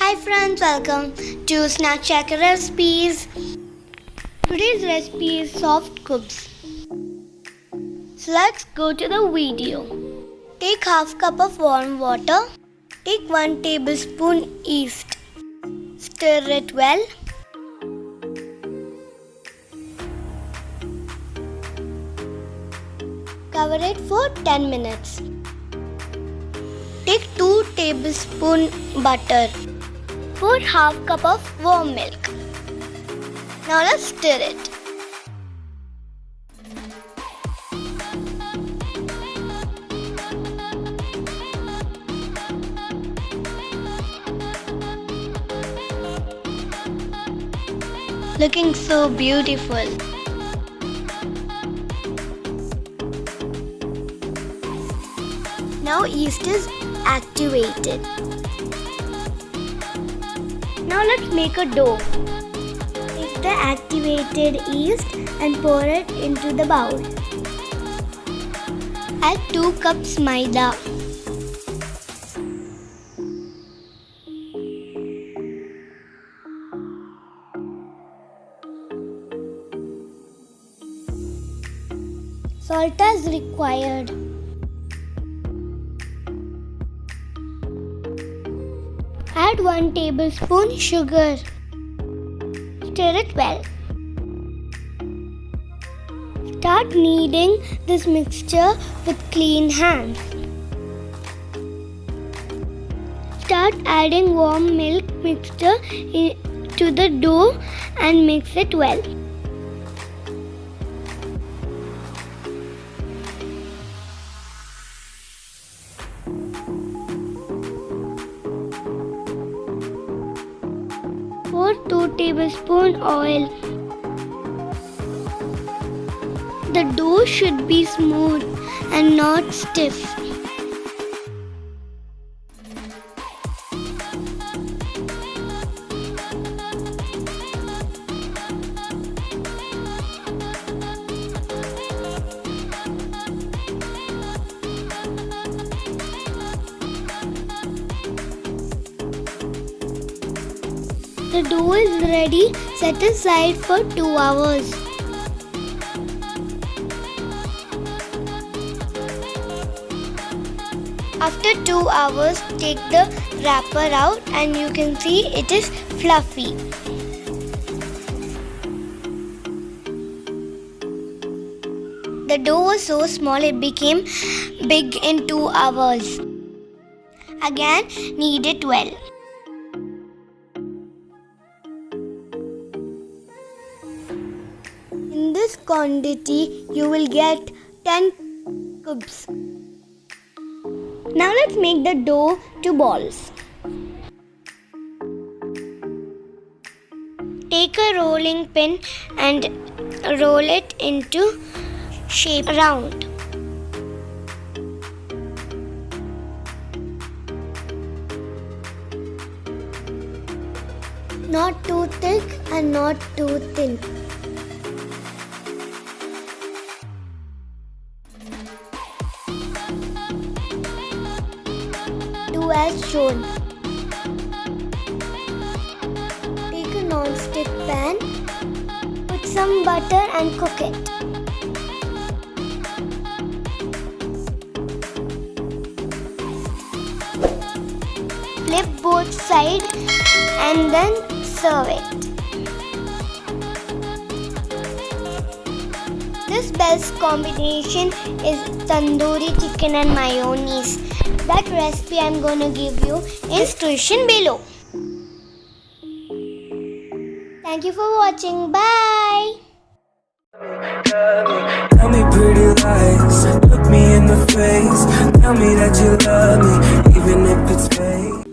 Hi friends, welcome to Snack Shaker Recipes. Today's recipe is soft Khubz. So let's go to the video. Take half cup of warm water. Take 1 tablespoon yeast. Stir it well. Cover it for 10 minutes. Take 2 tablespoon butter. Pour half cup of warm milk. Now let's stir it. Looking so beautiful. Now yeast is activated. Now let's make a dough. Take the activated yeast and pour it into the bowl. Add 2 cups maida. Salt as required. Add 1 tablespoon sugar. Stir it well. Start kneading this mixture with clean hands. Start adding warm milk mixture to the dough and mix it well. Pour 2 tablespoon oil. The dough should be smooth and not stiff. The dough is ready. Set aside for 2 hours. After 2 hours, take the wrapper out and you can see it is fluffy. The dough was so small it became big in 2 hours. Again, knead it well. In this quantity, you will get 10 Khubz. Now let's make the dough to balls. Take a rolling pin and roll it into shape round. Not too thick and not too thin. Do as shown. Take a non-stick pan, put some butter and cook it. Flip both sides and then serve it. This best combination is tandoori chicken and mayonnaise. That recipe I'm going to give you in description below. Thank you for watching. Bye. Tell me pretty lies, look me in the face. Tell me that you love me, even if it's fake.